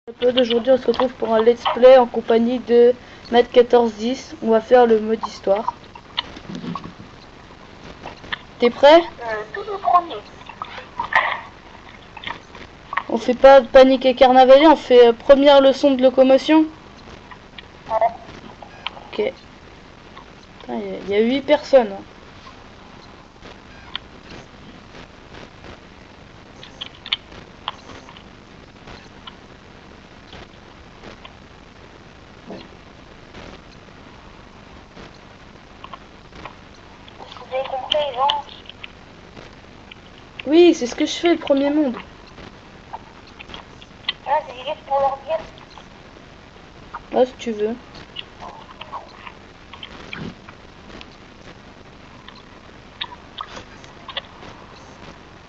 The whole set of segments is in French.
Aujourd'hui on se retrouve pour un let's play en compagnie de Matt1410. On va faire le mode histoire. T'es prêt? Tout le premier. On fait pas de panique et carnavalet, on fait première leçon de locomotion. Ouais. Ok. Il y a 8 personnes. Hein. Vous avez compris, Jean? Oui, c'est ce que je fais, le premier monde. Ah, c'est juste pour leur dire. Ah, si tu veux.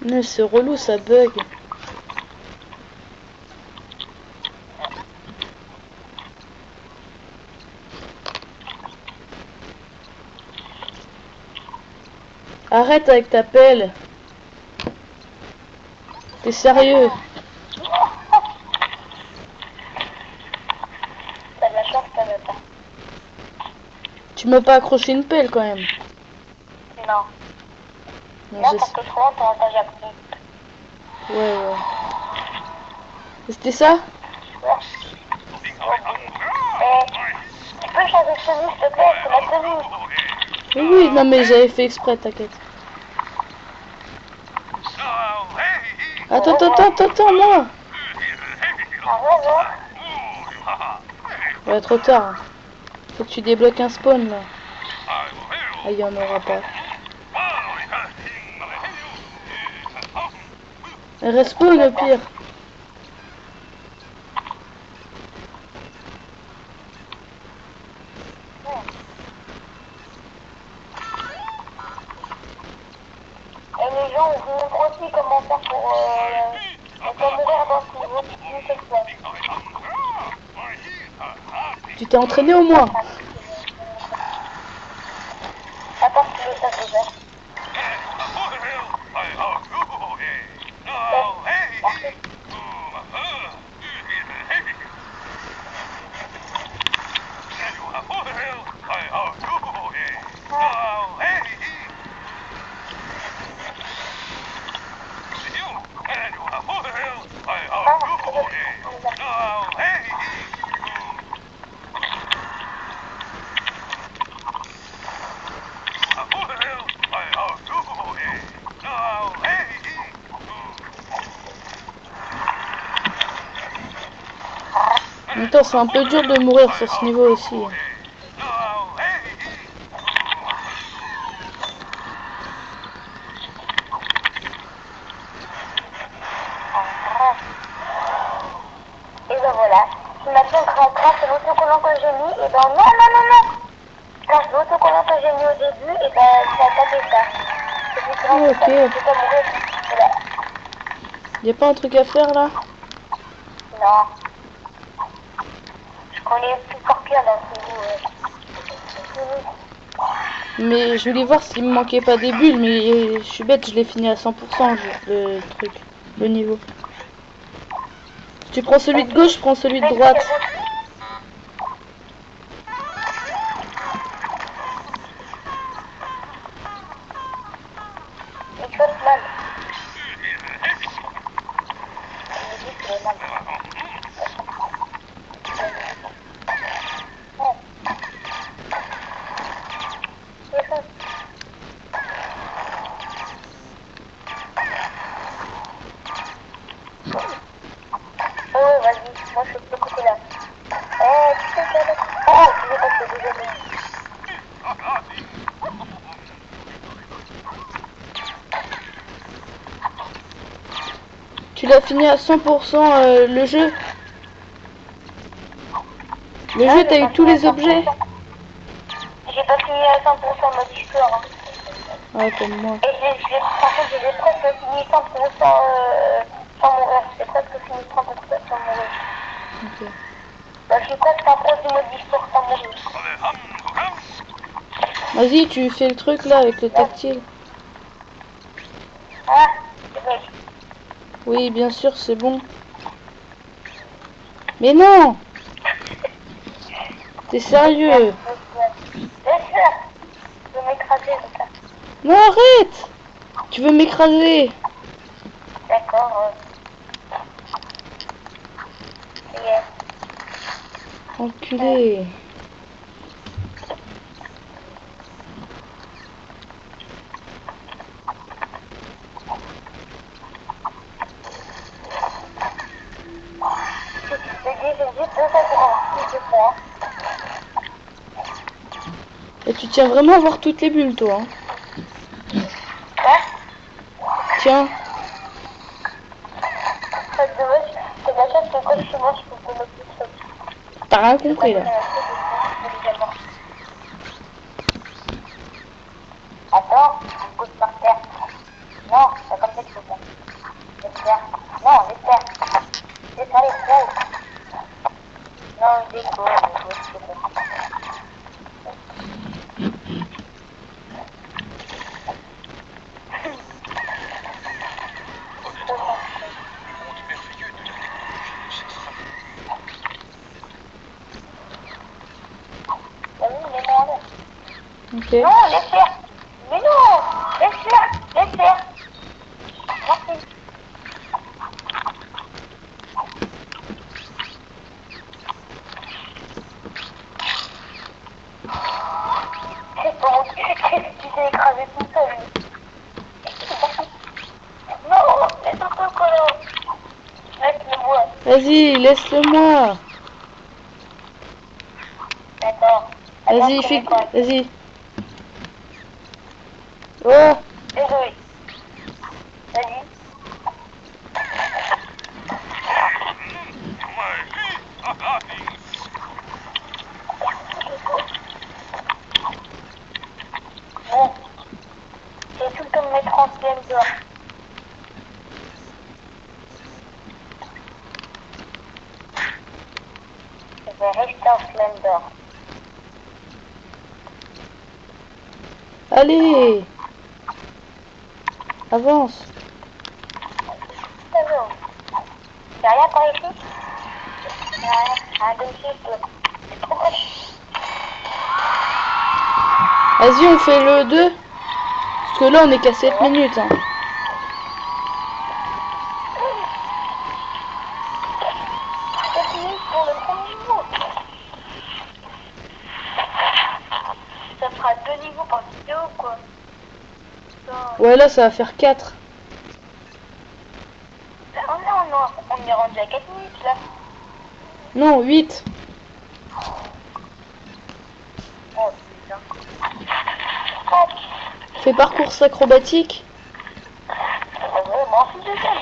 Mais c'est relou, ça bug. Arrête avec ta pelle. T'es sérieux? T'as de la chance, t'as de pas. Tu m'as pas accroché une pelle quand même. Non. Non, Non, parce que je crois qu'on t'a déjà pris. Ouais. C'était ça? Ouais. Tu peux changer de tenue, s'il te plaît? C'est ma tenue. Oui, non mais j'avais fait exprès, t'inquiète. Attends, moi. Ah ouais, ouais. Ouais, trop tard. Faut que tu débloques un spawn là. Ah, il y en aura pas. Respawn au pire. Et les gens, on vous montre aussi comment faire pour pas mourir dans ce niveau. Tu t'es entraîné au moins. Attends, tu veux ça déjà. En même temps, c'est un peu dur de mourir sur ce niveau aussi. Et ben voilà. Maintenant, grâce à l'autocollant que j'ai mis, et ben non. Grâce à l'autocollant que j'ai mis au début, et ben ça a tapé ça. Et puis grâce à ça, Ok. je peux pas mourir. Voilà. Y a pas un truc à faire là? Non. Je connais plus par cœur dans ce niveau. Mais je voulais voir s'il me manquait pas des bulles, mais je suis bête, je l'ai fini à 100% le truc, le niveau. Si tu prends celui de gauche, je prends celui de droite. Mais tu vas mal. Je me dis que c'est mal. Oh, vas-y, moi je suis de ce côté-là. Tu sais qu'il y a l'autre. Oh, tu veux passer, désolé. Tu l'as fini à 100% le jeu? Le jeu, t'as eu tous les objets? J'ai pas fini à 100% mode histoire. Ouais, comme moi. Et par contre, j'ai presque fini 100% sans mourir. J'ai presque fini 100% sans mourir. Ok. Bah, je suis presque un pro du mode histoire sans mourir. Vas-y, tu fais le truc là avec le tactile. Ah, c'est vrai. Oui, bien sûr, c'est bon. Mais non! T'es sérieux? Bien sûr. Je vais m'écraser comme ça. Non, arrête! Tu veux m'écraser? D'accord. Yeah. Enculé. J'ai juste deux ça pour avoir plus de points. Et tu tiens vraiment à voir toutes les bulles, toi. Hein. Quoi? Tiens. Pas de dommage. C'est la chose que quand je suis mort, je peux te donner plus de choses. T'as rien compris, là. Attends, je me pousse par terre. Non, c'est comme ça qu'il faut faire. Laisse faire. Non, laisse faire. Laisse aller, laisse aller. Non, déco, c'est bon. Vas-y, mets-moi en l'air. Ok. Non, laisse faire. Mais non, laisse faire, laisse faire. Merci. C'est bon, tu t'es écrasé tout seul. Non, laisse un peu collant. Laisse-le-moi. Vas-y, laisse-le-moi. D'accord. Vas-y, fais... Vas-y. Oh. Désolé. Vas-y. Bon. C'est tout le temps de mettre en pleine dehors. Je vais rester en pleine dehors. Allez. Avance. C'est bon. Y'a rien par ici? Y'a rien. Un demi-cycle. C'est trop proche. Vas-y, on fait le 2. Parce que là, on est qu'à 7 minutes. Hein. C'est fini pour le premier niveau. Ça fera 2 niveaux par vidéo, quoi. Ouais, là, ça va faire 4. On est rendu à 4 minutes, là. Non, 8. Oh, putain. Hop. Fais parcours acrobatique. Vraiment, c'est de ça.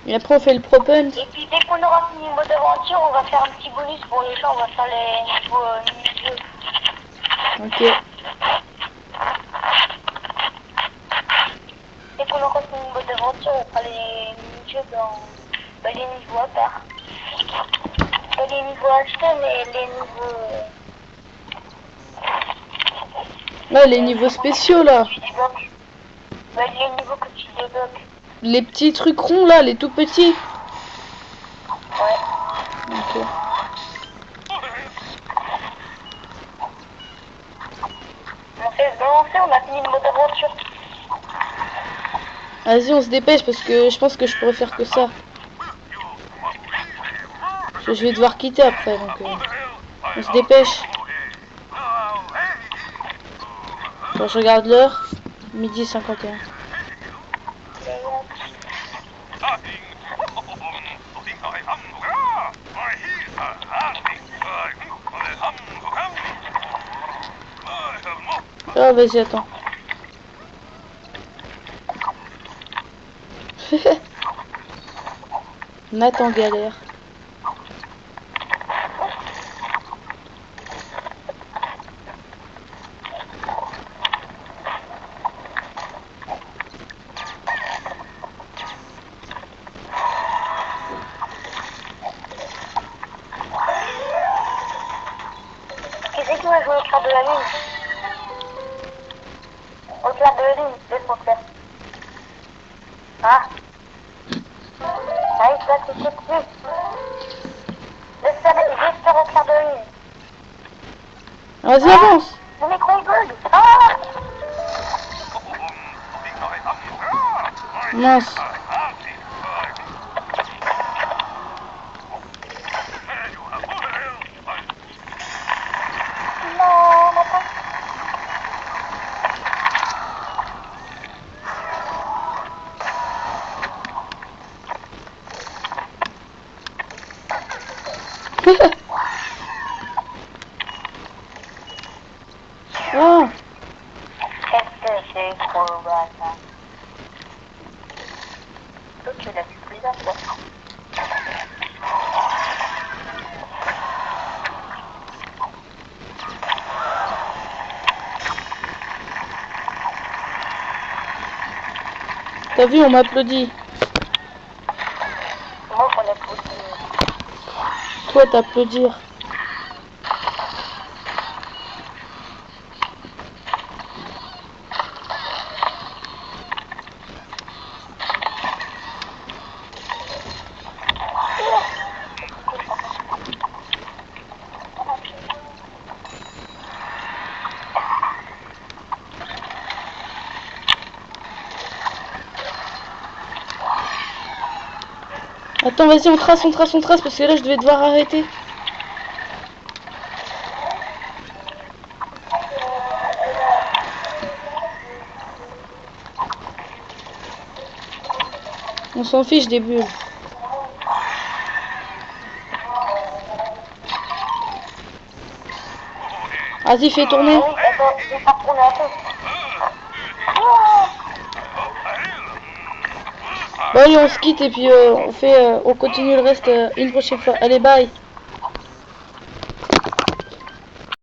Et après, on fait le propent. Et puis dès qu'on aura fini le mode aventure, on va faire un petit bonus pour les gens, on va faire les niveaux mini-jeux. Ok. Dès qu'on aura fini le mode aventure, on fera les mini-jeux dans les niveaux à part. Pas les niveaux achetés, mais les niveaux... Là, les niveaux spéciaux, là. tu débloques. Bah, les niveaux que tu débloques. Les petits trucs ronds, là, les tout petits. Ouais. Ok. On fait lancer, on a fini le mode aventure. Vas-y, on se dépêche parce que je pense que je pourrais faire que ça. Parce que je vais devoir quitter après, donc on se dépêche. Quand je regarde l'heure, 12h51. Oh, vas-y, attends. Nat en galère. Qu'est-ce que tu vas jouer au clair de la lune? Au clair de la lune, laisse-moi faire. Ah. Allez, toi, tu sais plus. Laisse Vas-y, avance. Mon micro il bug. Ah! Mince. Non, attends. Ah, Qu'est-ce que c'est trop bâtard. Toi, tu l'as vu plusieurs fois. t'as vu, on m'applaudit. Moi, on applaudit. Toi, t'applaudir. Attends, vas-y, on trace, parce que là, je devais devoir arrêter. On s'en fiche des bulles. Vas-y, fais tourner. Oui, attends, je vais pas tourner un peu. Bon, allez, on se quitte et puis on continue le reste une prochaine fois. Allez, bye.